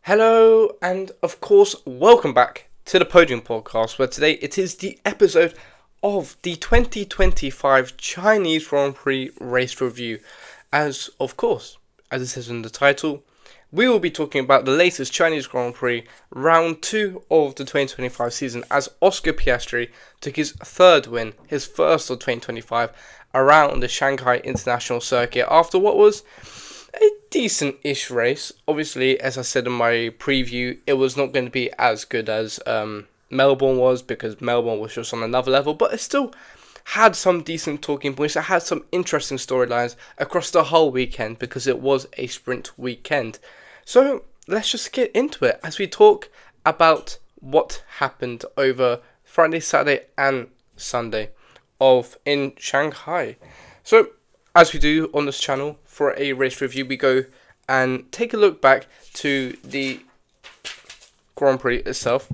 Hello, and of course, welcome back to the Podium Podcast, where today it is the episode of the 2025 Chinese Grand Prix race review. As it says in the title, we will be talking about the latest Chinese Grand Prix, round 2 of the 2025 season, as Oscar Piastri took his third win, his first of 2025, around the Shanghai International Circuit after what was a decent-ish race. Obviously, as I said in my preview, it was not going to be as good as Melbourne was, because Melbourne was just on another level, but it still had some decent talking points. It had some interesting storylines across the whole weekend because it was a sprint weekend. So let's just get into it as we talk about what happened over Friday, Saturday and Sunday in Shanghai. So as we do on this channel, for a race review, we go and take a look back to the Grand Prix itself.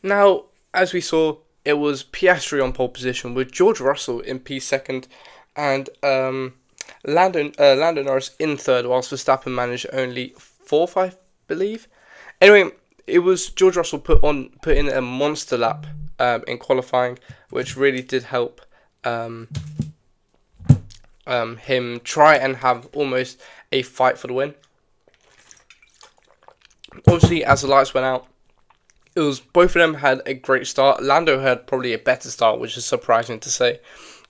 Now, as we saw, it was Piastri on pole position with George Russell in P2 and Lando Norris in third, whilst Verstappen managed only fourth, I believe. Anyway, it was George Russell put in a monster lap in qualifying, which really did help him try and have almost a fight for the win. Obviously, as the lights went out, it was both of them had a great start. Lando had probably a better start, which is surprising to say,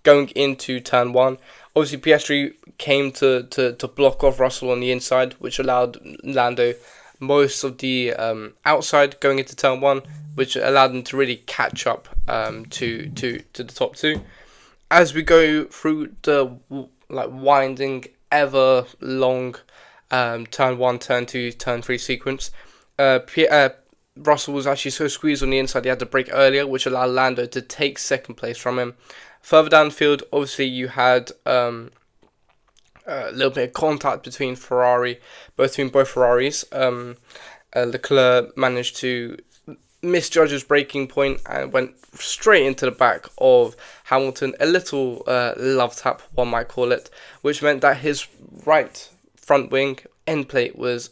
going into turn 1. Obviously, Piastri came to block off Russell on the inside, which allowed Lando most of the outside going into turn 1, which allowed him to really catch up to the top two. As we go through the winding, ever long turn 1, turn 2, turn 3 sequence, Russell was actually so squeezed on the inside he had to brake earlier, which allowed Lando to take second place from him. Further down the field, obviously you had a little bit of contact between both Ferraris. Leclerc managed to misjudged his braking point and went straight into the back of Hamilton. A little love tap, one might call it, which meant that his right front wing end plate was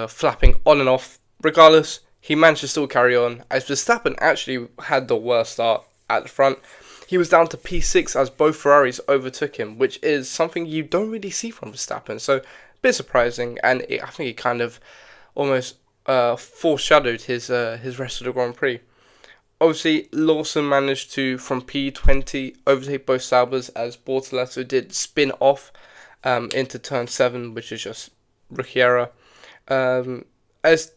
flapping on and off. Regardless, he managed to still carry on, as Verstappen actually had the worst start at the front. He was down to P6 as both Ferraris overtook him, which is something you don't really see from Verstappen. So, a bit surprising, and I think it kind of almost foreshadowed his rest of the Grand Prix. Obviously, Lawson managed to, from P20, overtake both Saubers, as Bortoleto did spin off into turn 7, which is just Ricciera. As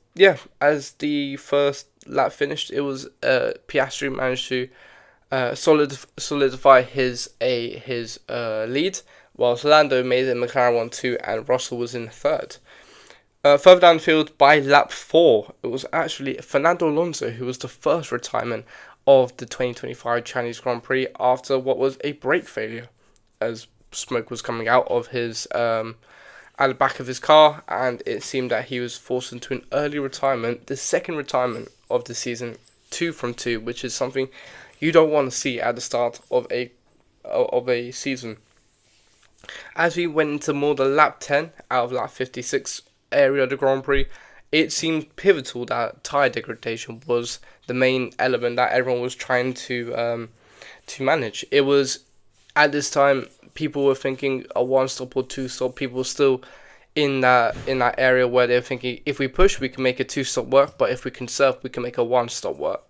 the first lap finished, it was Piastri managed to solidify his lead, whilst Lando made it McLaren 1-2 and Russell was in third. Further down the field, by lap 4, it was actually Fernando Alonso who was the first retirement of the 2025 Chinese Grand Prix after what was a brake failure, as smoke was coming out of his at the back of his car, and it seemed that he was forced into an early retirement, the second retirement of the season, 2 from 2, which is something you don't want to see at the start of a season. As we went into more the lap 10 out of lap 56 area of the Grand Prix, it seemed pivotal that tyre degradation was the main element that everyone was trying to manage. It was, at this time, people were thinking a 1-stop or 2-stop. People were still in that area where they're thinking, if we push, we can make a 2-stop work, but if we conserve, we can make a 1-stop work.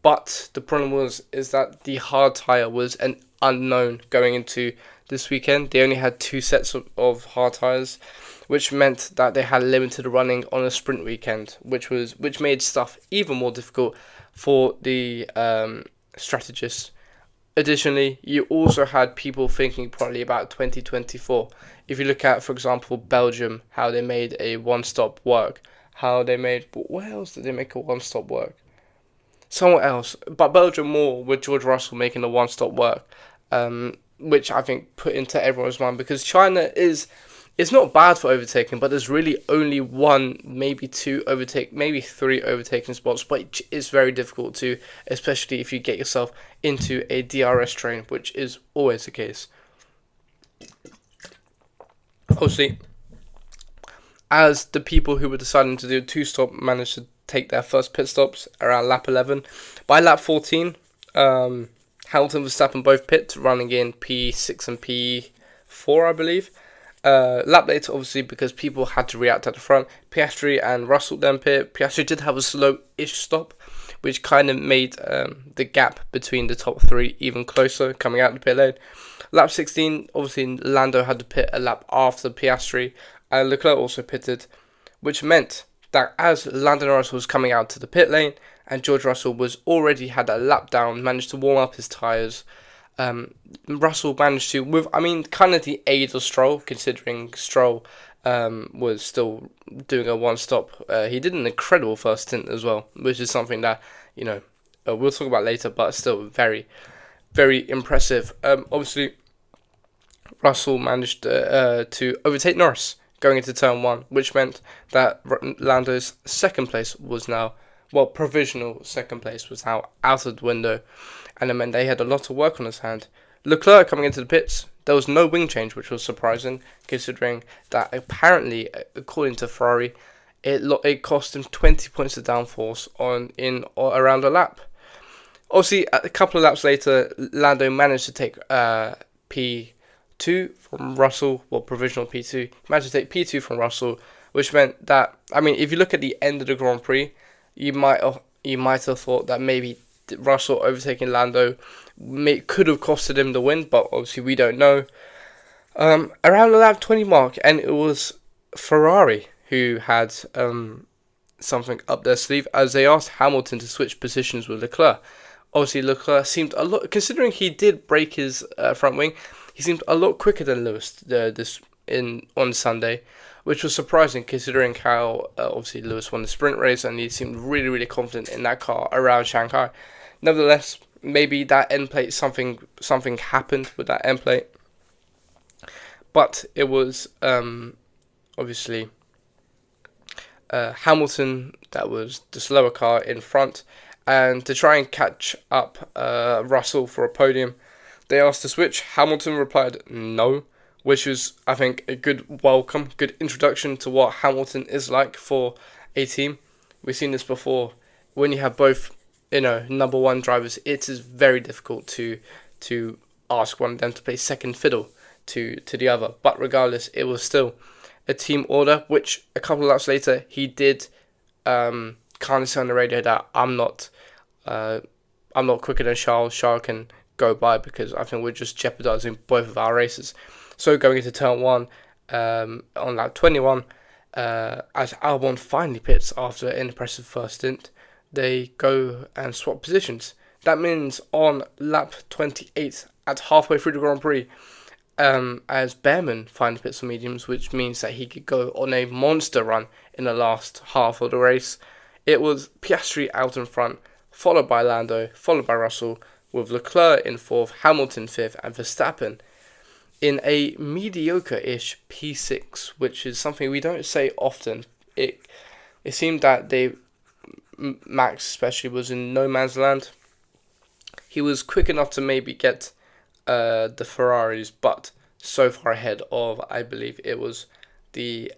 But the problem is that the hard tyre was an unknown going into this weekend. They only had 2 sets of hard tyres, which meant that they had limited running on a sprint weekend, which made stuff even more difficult for the strategists. Additionally, you also had people thinking probably about 2024. If you look at, for example, Belgium, how they made a 1-stop work, where else did they make a 1-stop work? Somewhere else, but Belgium more with George Russell making a 1-stop work, which I think put into everyone's mind, because China is not bad for overtaking, but there's really only 1, maybe 2 maybe 3 overtaking spots, but it's very difficult to, especially if you get yourself into a DRS train, which is always the case. Obviously, as the people who were deciding to do a two-stop managed to take their first pit stops around lap 11. By lap 14, Hamilton was Verstappen both pit, running in P6 and P4, I believe. Lap later, obviously, because people had to react at the front, Piastri and Russell then pit. Piastri did have a slow-ish stop, which kind of made the gap between the top three even closer coming out of the pit lane. Lap 16, obviously, Lando had to pit a lap after Piastri, and Leclerc also pitted, which meant that as Lando Norris was coming out to the pit lane, and George Russell was already had a lap down, managed to warm up his tyres, Russell managed to, with kind of the aid of Stroll, considering Stroll was still doing a one-stop. He did an incredible first stint as well, which is something that, we'll talk about later, but still very, very impressive. Obviously, Russell managed to overtake Norris going into turn 1, which meant that Lando's second place was now, provisional second place was now out of the window, and it meant they had a lot of work on his hand. Leclerc coming into the pits, there was no wing change, which was surprising, considering that apparently, according to Ferrari, it cost him 20 points of downforce around a lap. Obviously, a couple of laps later, Lando managed to take P2 from Russell, provisional P2. He managed to take P2 from Russell, which meant that, if you look at the end of the Grand Prix, you might have thought that maybe Russell overtaking Lando could have costed him the win, but obviously we don't know. Around the lap 20 mark, and it was Ferrari who had something up their sleeve, as they asked Hamilton to switch positions with Leclerc. Obviously, Leclerc seemed a lot, considering he did break his front wing, he seemed a lot quicker than Lewis on Sunday, which was surprising considering how obviously Lewis won the sprint race and he seemed really, really confident in that car around Shanghai. Nevertheless, maybe that end plate, something happened with that end plate, but it was obviously Hamilton that was the slower car in front, and to try and catch up Russell for a podium, they asked to switch. Hamilton replied no, which was, I think, a good welcome, good introduction to what Hamilton is like for a team. We've seen this before. When you have both, number one drivers, it is very difficult to ask one of them to play second fiddle to the other. But regardless, it was still a team order, which a couple of laps later, he did kind of say on the radio that I'm not quicker than Charles. Charles can go by, because I think we're just jeopardizing both of our races. So going into turn 1, on lap 21, as Albon finally pits after an impressive first stint, they go and swap positions. That means on lap 28, at halfway through the Grand Prix, as Behrman finally pits for mediums, which means that he could go on a monster run in the last half of the race. It was Piastri out in front, followed by Lando, followed by Russell, with Leclerc in 4th, Hamilton 5th, and Verstappen in a mediocre-ish P6, which is something we don't say often. It seemed that Max especially was in no man's land. He was quick enough to maybe get the Ferraris, but so far ahead of, I believe it was the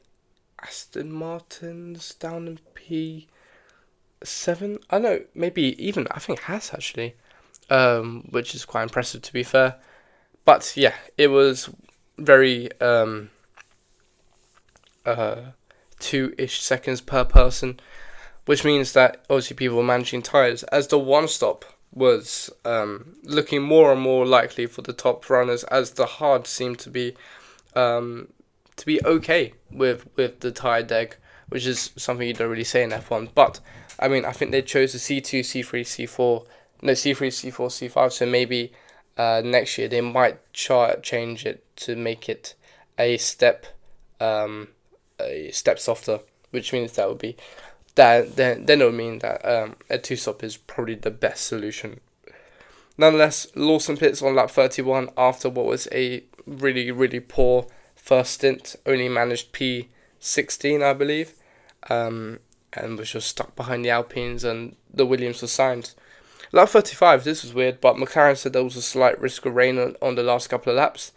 Aston Martins down in P7. I know, maybe even, I think Haas actually, which is quite impressive to be fair. But yeah, it was very 2-ish seconds per person, which means that obviously people were managing tyres, as the one stop was looking more and more likely for the top runners, as the hard seemed to be okay with the tyre deck, which is something you don't really say in F1. But I think they chose the C2, C3, C4, C5. So maybe next year they might change it to make it a step softer, which means that would be that then it would mean that a two-stop is probably the best solution. Nonetheless, Lawson pits on lap 31 after what was a really, really poor first stint. Only managed P16, I believe, and was just stuck behind the Alpines, and the Williams was signed. Lap 35, this was weird, but McLaren said there was a slight risk of rain on the last couple of laps.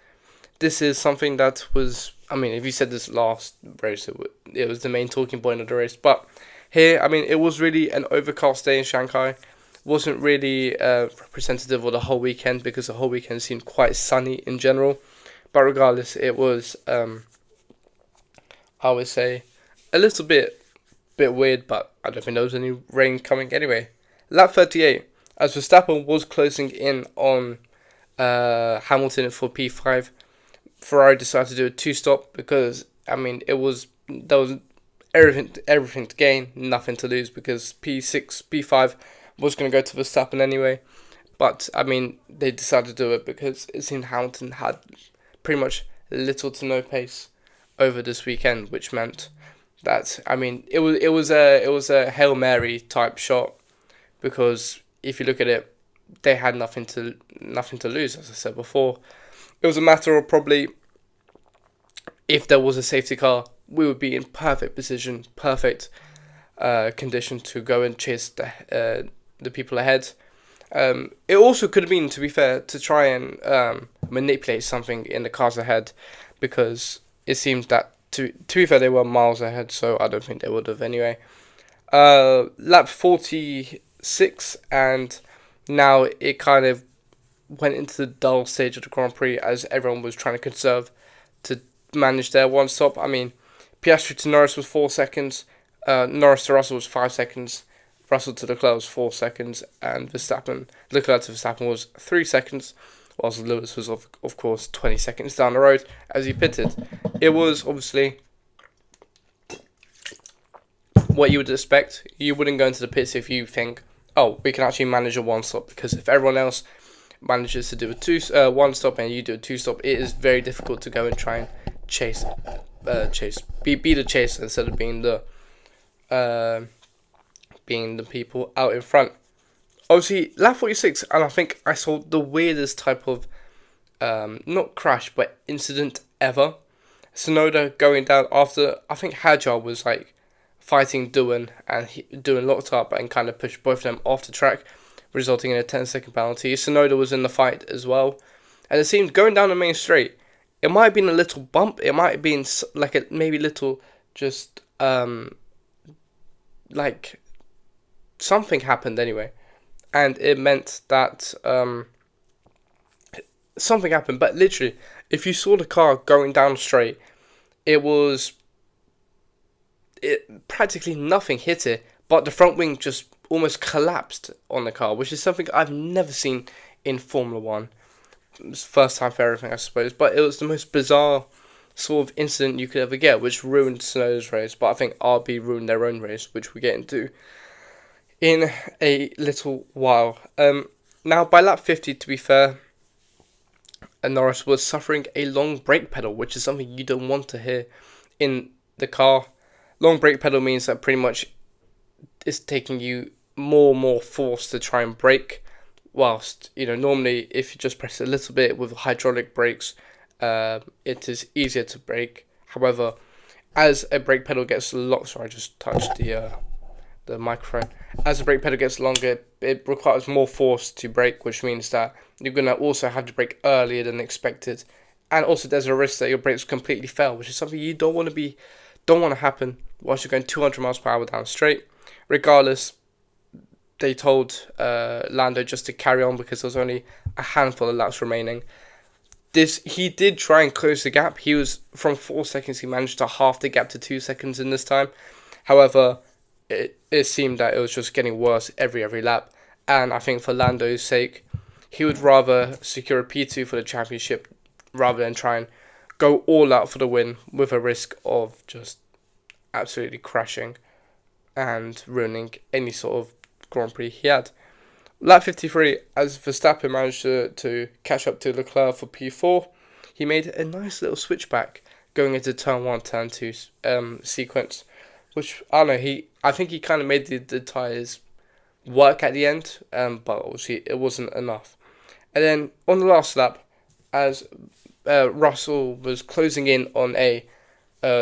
this is something that was, I mean, if you said this last race, it was the main talking point of the race. But here, I mean, it was really an overcast day in Shanghai. Wasn't really representative of the whole weekend because the whole weekend seemed quite sunny in general. But regardless, it was, I would say, a little bit weird, but I don't think there was any rain coming anyway. Lap 38, as Verstappen was closing in on Hamilton for P5, Ferrari decided to do a two-stop because, I mean, there was everything to gain, nothing to lose, because P6, P5 was going to go to Verstappen anyway. But, I mean, they decided to do it because it seemed Hamilton had pretty much little to no pace over this weekend, which meant that, I mean, it was a Hail Mary type shot, because if you look at it, they had nothing to lose, as I said before. It was a matter of probably, if there was a safety car, we would be in perfect position, perfect condition to go and chase the people ahead. It also could have been, to be fair, to try and manipulate something in the cars ahead, because it seems that, to be fair, they were miles ahead, so I don't think they would have anyway. Lap 46, and now it kind of went into the dull stage of the Grand Prix as everyone was trying to conserve to manage their one stop. I mean, Piastri to Norris was 4 seconds, Norris to Russell was 5 seconds, Russell to Leclerc was 4 seconds, and Leclerc to Verstappen was 3 seconds, whilst Lewis was, of course, 20 seconds down the road as he pitted. It was obviously what you would expect. You wouldn't go into the pits if you think, oh, we can actually manage a one stop, because if everyone else manages to do a one stop and you do a two stop, it is very difficult to go and try and be the chase instead of being the people out in front. Obviously, lap 46, and I think I saw the weirdest type of not crash but incident ever. Tsunoda going down after, I think Hadjar was like fighting Doohan, and Doohan locked up and kind of pushed both of them off the track, resulting in a 10-second penalty. Tsunoda was in the fight as well, and it seemed going down the main straight, it might have been a little bump, it might have been like a maybe little just like something happened anyway, and it meant that something happened. But literally, if you saw the car going down straight, it practically nothing hit it, but the front wing just almost collapsed on the car, which is something I've never seen in Formula 1. It was first time for everything, I suppose, but it was the most bizarre sort of incident you could ever get, which ruined Tsunoda's race. But I think RB ruined their own race, which we get into in a little while. Now, by lap 50, to be fair, Norris was suffering a long brake pedal, which is something you don't want to hear in the car. Long brake pedal means that pretty much it's taking you more force to try and brake, whilst, normally if you just press a little bit with hydraulic brakes, it is easier to brake. However, as a brake pedal gets longer, sorry, I just touched the microphone. As the brake pedal gets longer, it requires more force to brake, which means that you're going to also have to brake earlier than expected. And also there's a risk that your brakes completely fail, which is something you don't want to happen whilst you're going 200 miles per hour down straight. Regardless, they told Lando just to carry on because there was only a handful of laps remaining. He did try and close the gap. He was from 4 seconds, he managed to half the gap to 2 seconds in this time. However, it seemed that it was just getting worse every lap, and I think for Lando's sake, he would rather secure a P2 for the championship rather than try and go all out for the win with a risk of just absolutely crashing and ruining any sort of Grand Prix he had. Lap 53, as Verstappen managed to catch up to Leclerc for P4, he made a nice little switchback going into turn 1, turn 2 sequence, which, I don't know, I think he kind of made the tyres work at the end, but obviously it wasn't enough. And then on the last lap, as Russell was closing in on a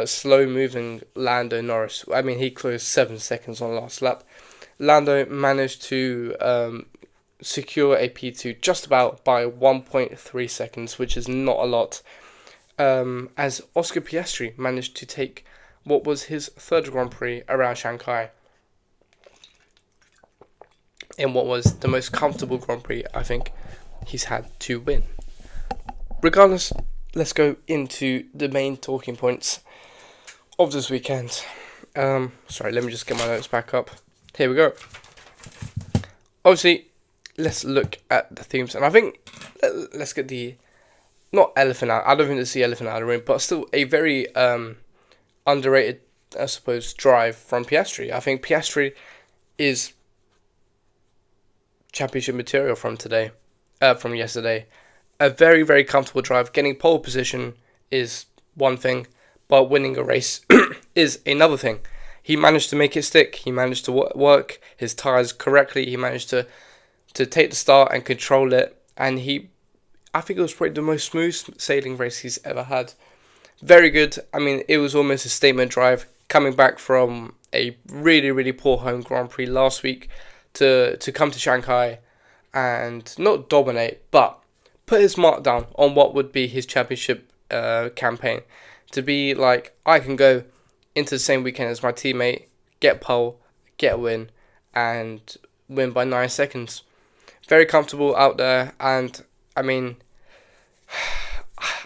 slow-moving Lando Norris, I mean, he closed 7 seconds on the last lap, Lando managed to secure a P2 just about by 1.3 seconds, which is not a lot. as Oscar Piastri managed to take what was his third Grand Prix around Shanghai in what was the most comfortable Grand Prix I think he's had to win. Regardless, let's go into the main talking points of this weekend. Sorry, let me just get my notes back up. Here we go. Obviously, let's look at the themes, and I think let's get the not elephant out. I don't think it's the elephant out of the room, but still a very underrated, I suppose, drive from Piastri. I think Piastri is championship material from yesterday. A very, very comfortable drive. Getting pole position is one thing, but winning a race is another thing. He managed to make it stick. He managed to work his tyres correctly. He managed to take the start and control it. And I think it was probably the most smooth sailing race he's ever had. Very good. I mean, it was almost a statement drive, coming back from a really, really poor home Grand Prix last week to come to Shanghai and not dominate, but put his mark down on what would be his championship campaign. To be like, I can go into the same weekend as my teammate, get pole, get a win, and win by 9 seconds. Very comfortable out there, and I mean,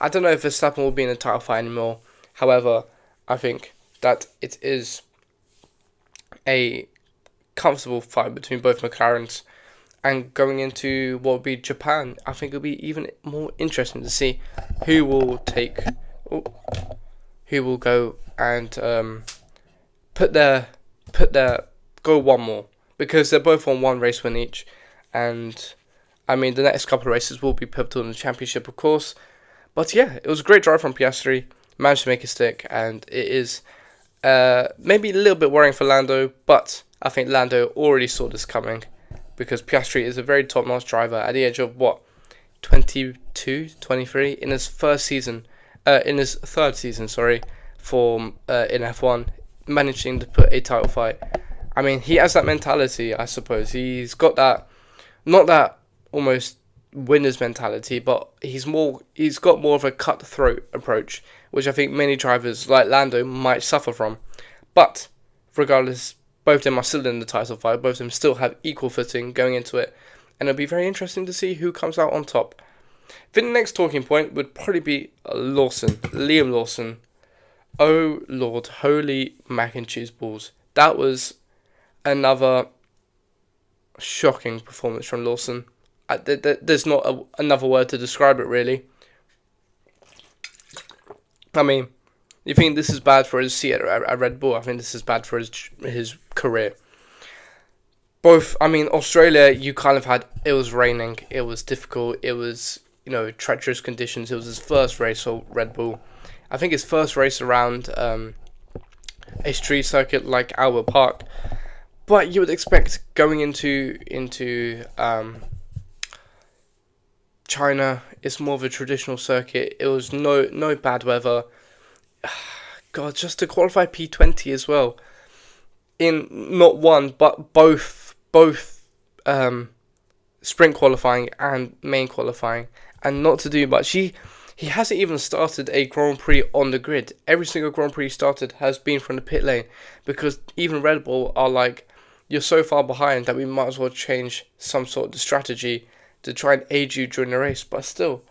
I don't know if Verstappen will be in the title fight anymore. However, I think that it is a comfortable fight between both McLarens. And going into what would be Japan, I think it'll be even more interesting to see who will go and put their go one more, because they're both on one race win each, and I mean the next couple of races will be pivotal in the championship, of course. But yeah, it was a great drive from Piastri, managed to make it stick, and it is maybe a little bit worrying for Lando, but I think Lando already saw this coming, because Piastri is a very top-notch driver at the age of 22, 23 in his third season, for in F1, managing to put a title fight. I mean, he has that mentality, I suppose. He's got that, not that almost winner's mentality, but he's got more of a cutthroat approach, which I think many drivers like Lando might suffer from. But regardless, both of them are still in the title fight. Both of them still have equal footing going into it, and it'll be very interesting to see who comes out on top. I think the next talking point would probably be Liam Lawson. Oh Lord, holy mac and cheese balls! That was another shocking performance from Lawson. There's not another word to describe it, really. I mean, you think this is bad for his seat at Red Bull? I think this is bad for his career. Australia, you kind of had, it was raining, it was difficult, it was, treacherous conditions. It was his first race for Red Bull. I think his first race around a street circuit like Albert Park. But you would expect going into China, it's more of a traditional circuit. It was no bad weather. God, just to qualify P20 as well, in not one but both sprint qualifying and main qualifying, and not to do much. He hasn't even started a Grand Prix on the grid. Every single Grand Prix started has been from the pit lane, because even Red Bull are like, you're so far behind that we might as well change some sort of strategy to try and aid you during the race. But still,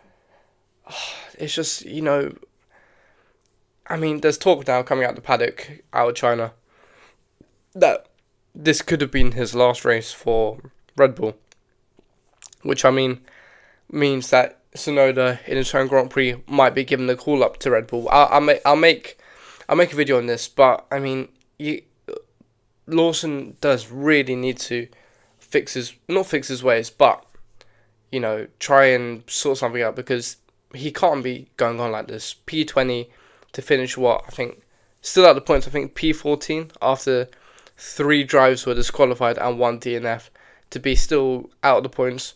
it's just, there's talk now coming out the paddock out of China that this could have been his last race for Red Bull, which means that Tsunoda in his own Grand Prix might be giving the call up to Red Bull. I'll make a video on this, but Lawson does really need to not fix his ways, but try and sort something out, because he can't be going on like this. P20 to finish still at the points. I think P14 after 3 drives were disqualified and 1 DNF, to be still out of the points,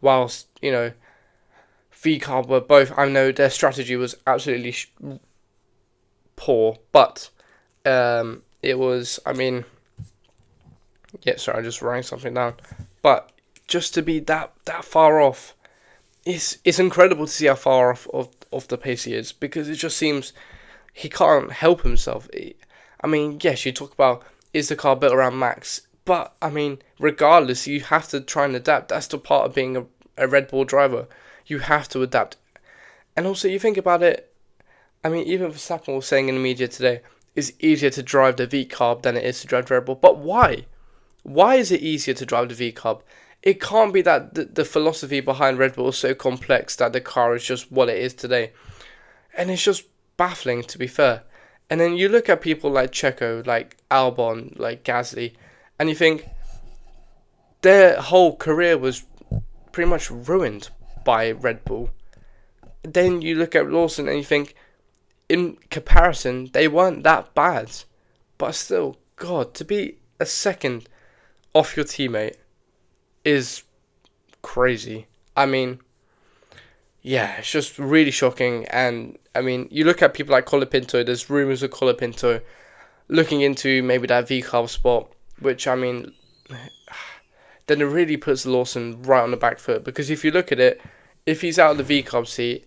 whilst VCARB were both. I know their strategy was absolutely poor, but it was. I'm just writing something down. But just to be that far off it's incredible to see how far off the pace he is, because it just seems he can't help himself. I mean, yes, you talk about, is the car built around Max, but I mean, regardless, you have to try and adapt. That's the part of being a Red Bull driver. You have to adapt. And also, you think about it, I mean, even Verstappen was saying in the media today, it's easier to drive the V-Carb than it is to drive the Red Bull. But why? Why is it easier to drive the V-Carb? It can't be that the philosophy behind Red Bull is so complex that the car is just what it is today. And it's just baffling, to be fair. And then you look at people like Checo, like Albon, like Gasly, and you think their whole career was pretty much ruined by Red Bull. Then you look at Lawson and you think, in comparison, they weren't that bad. But still, God, to be a second off your teammate is crazy. I mean, yeah, it's just really shocking. And I mean, you look at people like Colapinto, there's rumours of Colapinto looking into maybe that V-Carb spot, which, I mean, then it really puts Lawson right on the back foot. Because if you look at it, if he's out of the V-Carb seat,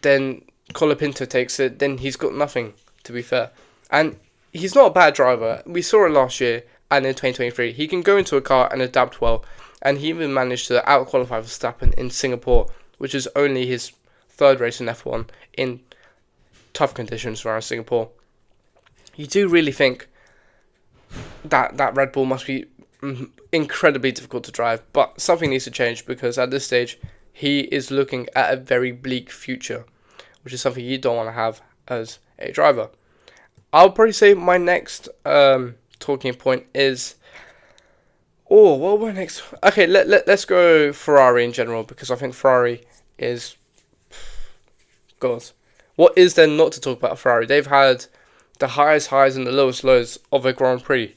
then Colapinto takes it, then he's got nothing, to be fair. And he's not a bad driver. We saw it last year and in 2023. He can go into a car and adapt well. And he even managed to out-qualify Verstappen in Singapore, which is only his third race in F1 in tough conditions around Singapore. You do really think that Red Bull must be incredibly difficult to drive, but something needs to change, because at this stage, he is looking at a very bleak future, which is something you don't want to have as a driver. I'll probably say my next talking point is... Oh, what were next? Okay, let's go Ferrari in general, because I think Ferrari is... God. What is there not to talk about Ferrari? They've had the highest highs and the lowest lows of a Grand Prix.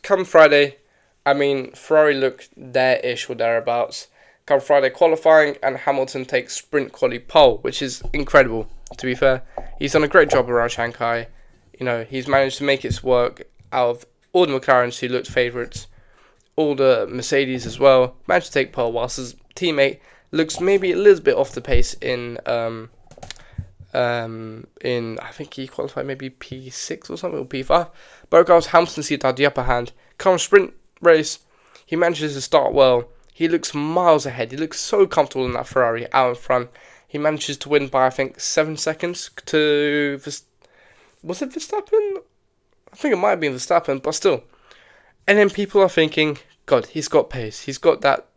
Come Friday, I mean, Ferrari look there-ish or thereabouts. Come Friday qualifying, and Hamilton takes sprint quali pole, which is incredible, to be fair. He's done a great job around Shanghai. You know, he's managed to make it work out of all the McLarens who looked favourites, all the Mercedes as well. Managed to take pole, whilst his teammate looks maybe a little bit off the pace in I think he qualified maybe P6 or something, or P5. But regardless, Hamilton seemed to have the upper hand. Come sprint race, he manages to start well. He looks miles ahead. He looks so comfortable in that Ferrari out in front. He manages to win by, I think, 7 seconds to... Was it Verstappen? I think it might have been Verstappen, but still. And then people are thinking, God, he's got pace. He's got that.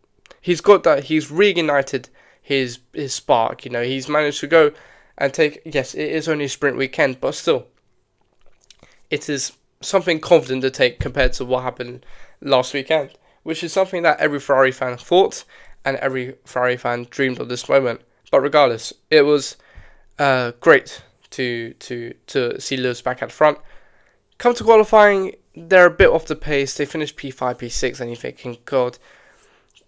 He's reignited his spark. You know, he's managed to go and take... Yes, it is only a sprint weekend, but still. It is something confident to take compared to what happened last weekend, which is something that every Ferrari fan thought and every Ferrari fan dreamed of this moment. But regardless, it was great to see Lewis back at the front. Come to qualifying, they're a bit off the pace. They finished P5, P6, and you're thinking, God,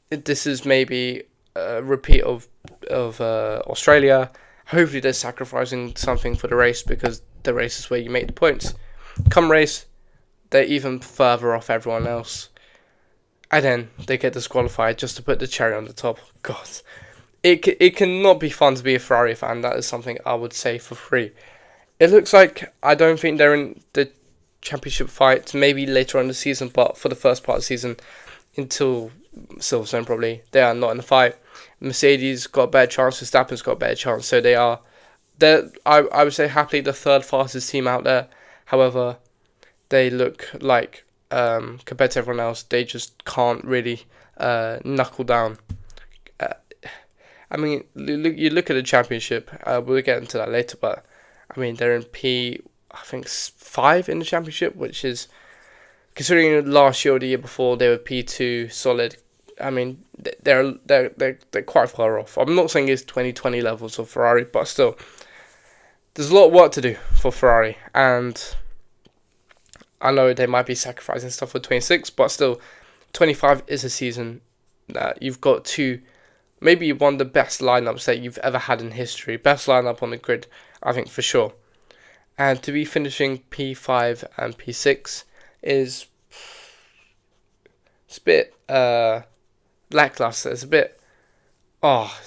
this is maybe a repeat of Australia. Hopefully they're sacrificing something for the race, because the race is where you make the points. Come race, they're even further off everyone else. And then they get disqualified just to put the cherry on the top. God, it cannot be fun to be a Ferrari fan. That is something I would say for free. It looks like I don't think they're in the championship fight. Maybe later on in the season, but for the first part of the season, until Silverstone probably, they are not in the fight. Mercedes got a better chance. Verstappen's got a better chance. So I would say happily the third fastest team out there. However, they look like, compared to everyone else, they just can't really knuckle down. I mean, you look at the championship. We'll get into that later, but I mean, they're in P5 in the championship, which is, considering last year or the year before they were P2 solid. I mean, they're quite far off. I'm not saying it's 2020 levels of Ferrari, but still, there's a lot of work to do for Ferrari, and I know they might be sacrificing stuff for 26, but still, 25 is a season that you've got to maybe one of the best lineups that you've ever had in history. Best lineup on the grid, I think, for sure. And to be finishing P5 and P6 is... it's a bit lackluster. It's a bit... Oh,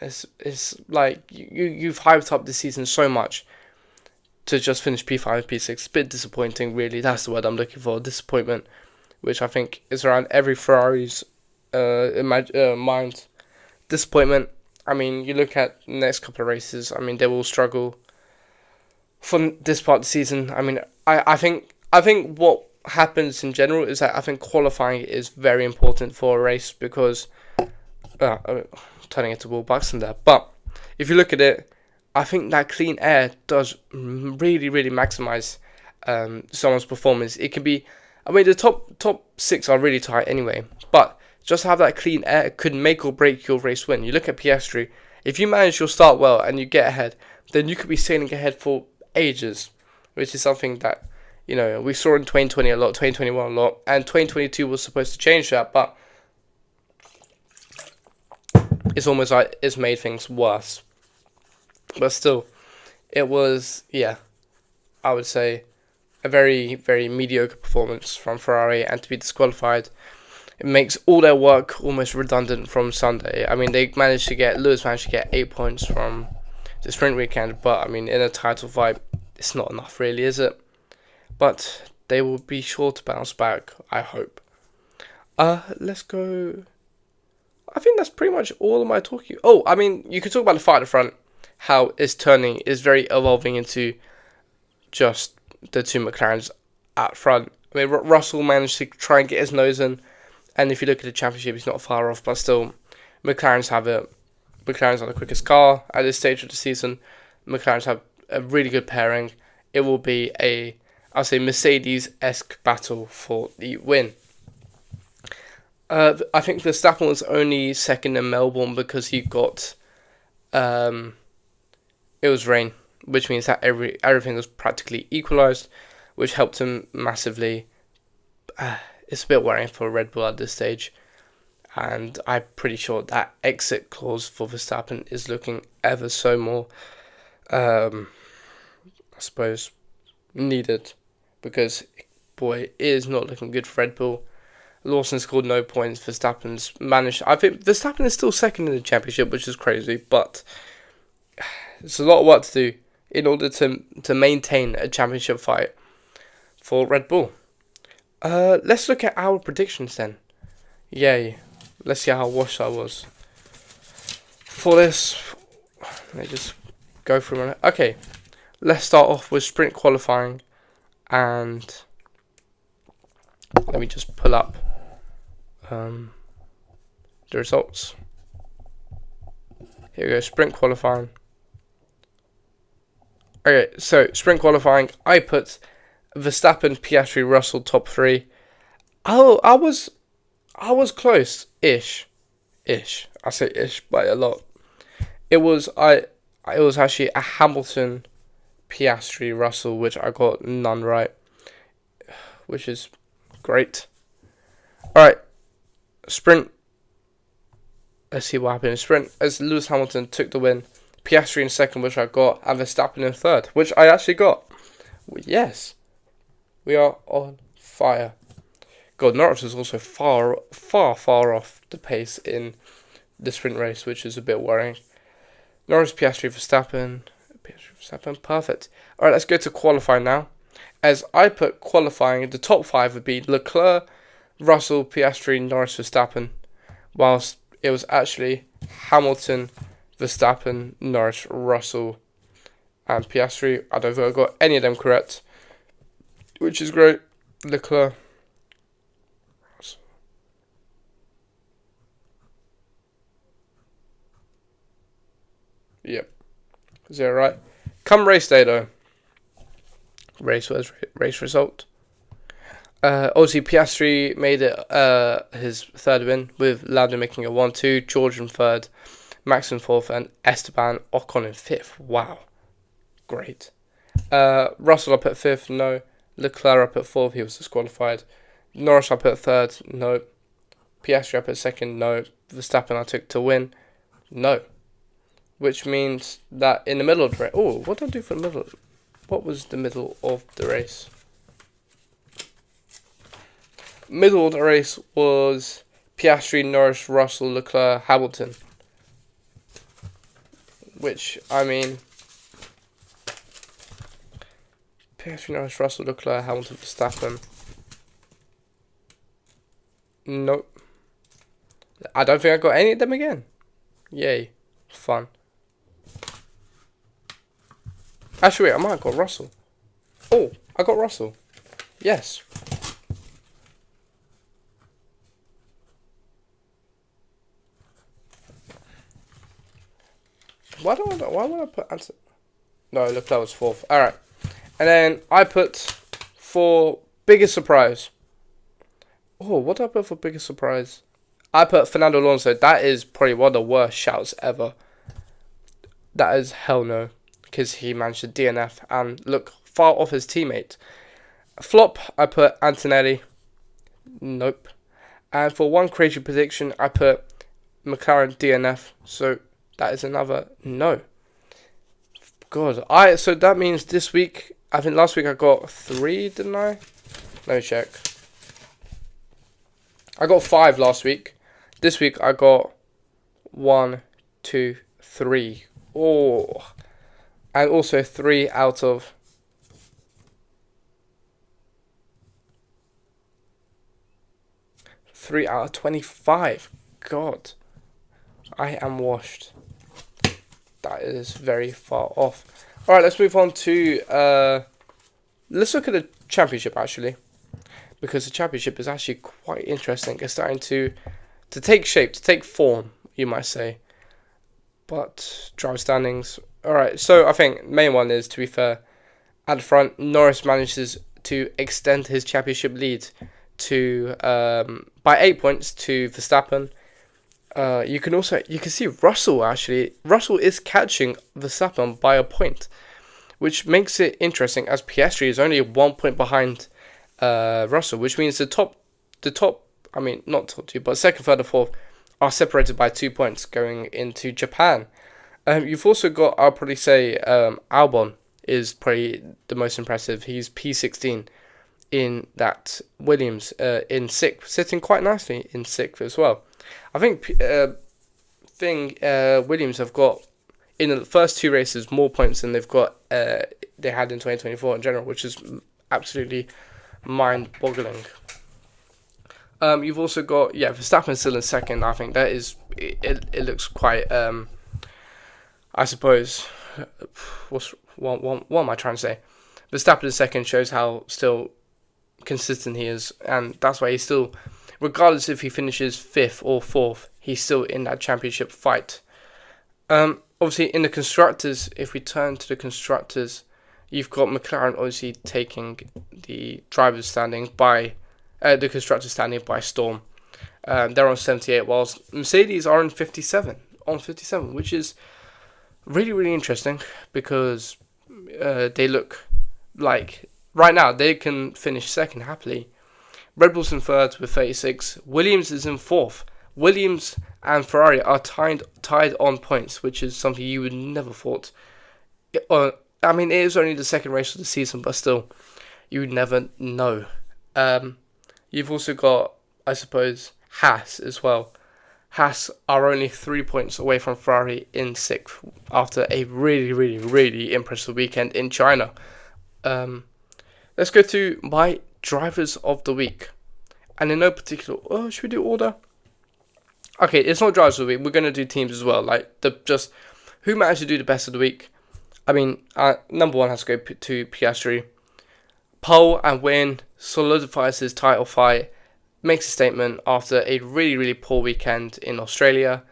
it's like you've hyped up this season so much to just finish P5, P6. A bit disappointing, really. That's the word I'm looking for. Disappointment, which I think is around every Ferrari's mind. Disappointment. I mean, you look at the next couple of races. I mean, they will struggle for this part of the season. I mean, I think what happens in general is that I think qualifying is very important for a race because I'm turning into Will Buxton there. But if you look at it, I think that clean air does really, really maximize someone's performance. It can be, I mean, the top six are really tight anyway, but just have that clean air could make or break your race win. You look at Piastri, if you manage your start well and you get ahead, then you could be sailing ahead for ages, which is something that we saw in 2020 a lot, 2021 a lot, and 2022 was supposed to change that, but it's almost like it's made things worse. But still, it was, yeah, I would say a very, very mediocre performance from Ferrari, and to be disqualified, it makes all their work almost redundant from Sunday. I mean, Lewis managed to get 8 points from the sprint weekend, but I mean, in a title fight, it's not enough, really, is it? But they will be sure to bounce back, I hope. Let's go. I think that's pretty much all of my talking. Oh, I mean, you could talk about the fight at the front, how it's very evolving into just the two McLarens at front. I mean, Russell managed to try and get his nose in, and if you look at the championship, he's not far off, but still, McLarens have it. McLarens are the quickest car at this stage of the season. McLarens have a really good pairing. It will be I'll say, Mercedes-esque battle for the win. I think Verstappen was only second in Melbourne because he got, it was rain, which means that everything was practically equalised, which helped him massively. It's a bit worrying for Red Bull at this stage, and I'm pretty sure that exit clause for Verstappen is looking ever so more, I suppose, needed, because, boy, it is not looking good for Red Bull. Lawson scored no points. Verstappen's managed. I think Verstappen is still second in the championship, which is crazy, but it's a lot of work to do in order to maintain a championship fight for Red Bull. Let's look at our predictions then. Yay. Let's see how washed I was. For this, let me just go through my... Okay, let's start off with sprint qualifying, and let me just pull up the results. Here we go, sprint qualifying. Okay, so sprint qualifying, I put Verstappen, Piastri, Russell top three. Oh, I was close-ish. I say ish by a lot. It was actually a Hamilton, Piastri, Russell, which I got none right, which is great. Alright, sprint. Let's see what happened in sprint. As Lewis Hamilton took the win, Piastri in second, which I got, and Verstappen in third, which I actually got. Yes, we are on fire. God, Norris was also far off the pace in the sprint race, which is a bit worrying. Norris, Piastri, Verstappen, perfect. Alright, let's go to qualifying now. As I put qualifying, the top five would be Leclerc, Russell, Piastri, Norris, Verstappen, whilst it was actually Hamilton, Verstappen, Norris, Russell, and Piastri. I don't think I got any of them correct, which is great. Leclerc, Russell. Yep, is that right? Come race day though. Race result. Obviously, Piastri made it his third win, with Lando making a 1-2, George in third, Max in fourth, and Esteban Ocon in fifth. Wow, great. Russell up at fifth, no. Leclerc up at fourth, he was disqualified. Norris up at third, no. Piastri up at second, no. Verstappen I took to win, no. Which means that in the middle of the race... Oh, what did I do for the middle? What was the middle of the race? Middle of the race was Piastri, Norris, Russell, Leclerc, Hamilton. which, I mean, Piastri, Norris, Russell, Leclerc, Hamilton, Verstappen. Nope. I don't think I got any of them again. Yay. Fun. Actually, wait, I might have got Russell. Oh, I got Russell. Yes. Why would I put Anton? No, Leclerc was 4th. Alright. And then I put for biggest surprise. Oh, what did I put for biggest surprise? I put Fernando Alonso. That is probably one of the worst shouts ever. That is hell no. Because he managed to DNF and look far off his teammate. Flop, I put Antonelli. Nope. And for one crazy prediction, I put McLaren DNF. So that is another no. God. So that means this week, I think last week I got 3, didn't I? Let me check. I got 5 last week. This week I got 1, 2, 3. Oh. And also 3 out of 25. God. I am washed. That is very far off. Alright, let's move on to let's look at the championship actually. Because the championship is actually quite interesting. It's starting to take shape, to take form, you might say. But driver standings. Alright, so I think main one is, to be fair, at the front, Norris manages to extend his championship lead to by 8 points to Verstappen. You can see Russell actually. Russell is catching Verstappen by a point, which makes it interesting as Piastri is only 1 point behind Russell, which means the top, I mean not top 2, but second, third, and fourth are separated by 2 points going into Japan. You've also got, I'll probably say, Albon is probably the most impressive. He's P16 in that Williams in 6th, sitting quite nicely in 6th as well. I think Williams have got in the first 2 races more points than they've got they had in 2024 in general, which is absolutely mind-boggling. You've also got Verstappen still in 2nd. I think that is it looks quite I suppose what am I trying to say? Verstappen in 2nd shows how still consistent he is, and that's why he's still, regardless if he finishes 5th or 4th, he's still in that championship fight. Obviously in the constructors, if we turn to the constructors, you've got McLaren obviously taking the driver's standing by the constructor standing by storm. They're on 78, whilst Mercedes are on 57, which is really, really interesting because they look like right now they can finish 2nd happily. Red Bull's in 3rd with 36. Williams is in 4th. Williams and Ferrari are tied on points, which is something you would never thought. I mean, it is only the 2nd race of the season, but still, you would never know. You've also got, I suppose, Haas as well. Haas are only 3 points away from Ferrari in 6th after a really, really, really impressive weekend in China. Let's go to my drivers of the week. And in no particular... Oh, should we do order? Okay, it's not drivers of the week. We're going to do teams as well. Like, just who managed to do the best of the week. I mean, number 1 has to go to Piastri. Pole and win, solidifies his title fight, makes a statement after a really, really poor weekend in Australia.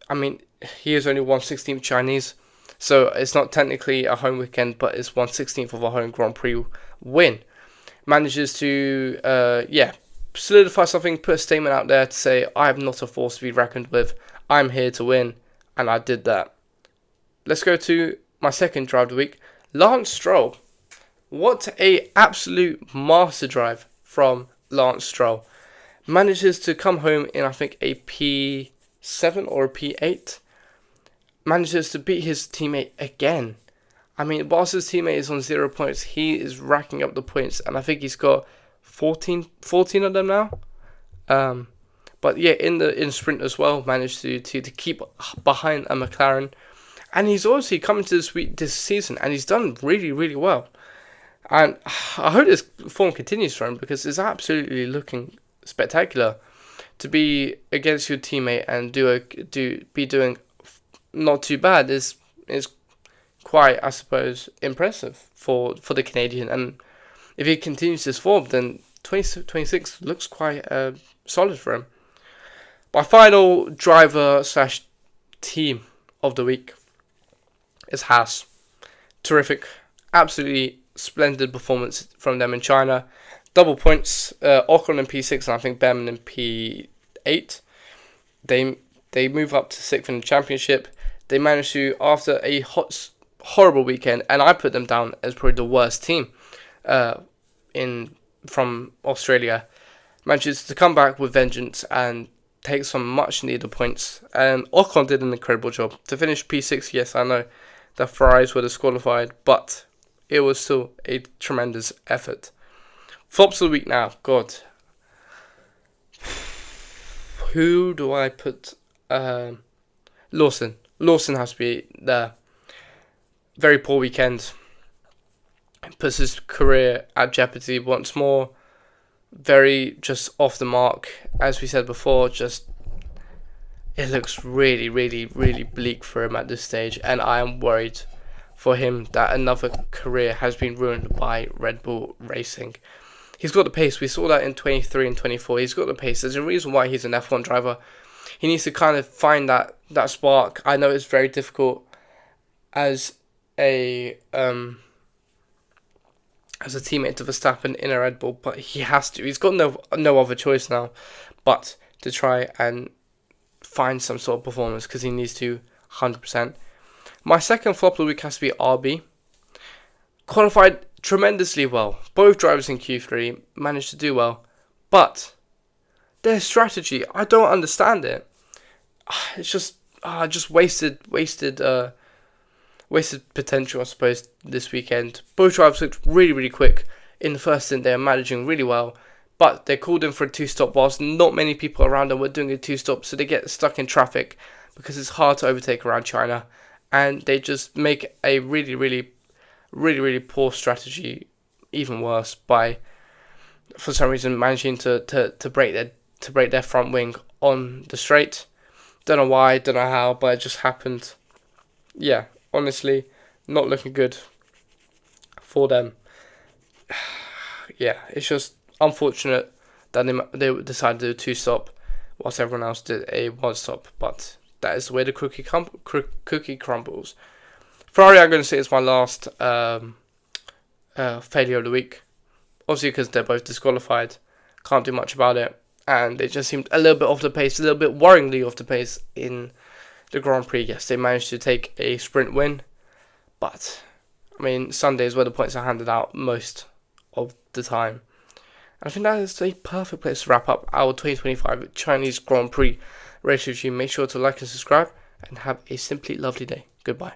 I mean, he has only 1/16th Chinese, so it's not technically a home weekend, but it's 1/16th of a home Grand Prix win. Manages to, solidify something, put a statement out there to say, I am not a force to be reckoned with, I'm here to win, and I did that. Let's go to my second drive of the week, Lance Stroll. What a absolute master drive from Lance Stroll. Manages to come home in, I think, a P7 or a P8. Manages to beat his teammate again. I mean, whilst his teammate is on 0 points, he is racking up the points, and I think he's got 14 of them now. But yeah, in sprint as well, managed to keep behind a McLaren And he's obviously coming to this season, and he's done really, really well. And I hope this form continues for him, because it's absolutely looking spectacular to be against your teammate and be doing not too bad is quite, I suppose, impressive for the Canadian. And if he continues this form, then 2026 looks quite solid for him. My final driver / team of the week is Haas. Terrific, absolutely splendid performance from them in China. Double points, Ocon in P6 and I think Behrman in P8. They move up to 6th in the championship. They managed to, after a horrible weekend, and I put them down as probably the worst team from Australia, manages to come back with vengeance and take some much needed points. And Ocon did an incredible job to finish P6. Yes, I know the Ferraris were disqualified, but it was still a tremendous effort. Flops of the week now. God, who do I put? Lawson. Lawson has to be there. Very poor weekend. Puts his career at jeopardy once more. Very just off the mark. As we said before, it looks really, really, really bleak for him at this stage. And I am worried for him that another career has been ruined by Red Bull Racing. He's got the pace. We saw that in 23 and 24. He's got the pace. There's a reason why he's an F1 driver. He needs to kind of find that spark. I know it's very difficult as a teammate to Verstappen in a Red Bull, but he has to. He's got no other choice now but to try and find some sort of performance, because he needs to 100%. My second flop of the week has to be RB. Qualified tremendously well. Both drivers in Q3 managed to do well, but their strategy, I don't understand it. It's just wasted potential, I suppose, this weekend. Both drivers looked really, really quick in the first stint. They were managing really well, but they called in for a 2-stop whilst not many people around them were doing a 2-stop, so they get stuck in traffic because it's hard to overtake around China, and they just make a really, really, really, really poor strategy even worse by, for some reason, managing to break their front wing on the straight. Don't know why, don't know how, but it just happened. Yeah, honestly, not looking good for them. Yeah, it's just unfortunate that they decided to do a 2-stop whilst everyone else did a 1-stop, but that is the way the cookie crumbles. Ferrari, I'm going to say, is my last failure of the week. Obviously, because they're both disqualified. Can't do much about it. And they just seemed a little bit off the pace, a little bit worryingly off the pace in the Grand Prix. Yes, they managed to take a sprint win. But, I mean, Sunday is where the points are handed out most of the time. And I think that is a perfect place to wrap up our 2025 Chinese Grand Prix race review. Make sure to like and subscribe, and have a simply lovely day. Goodbye.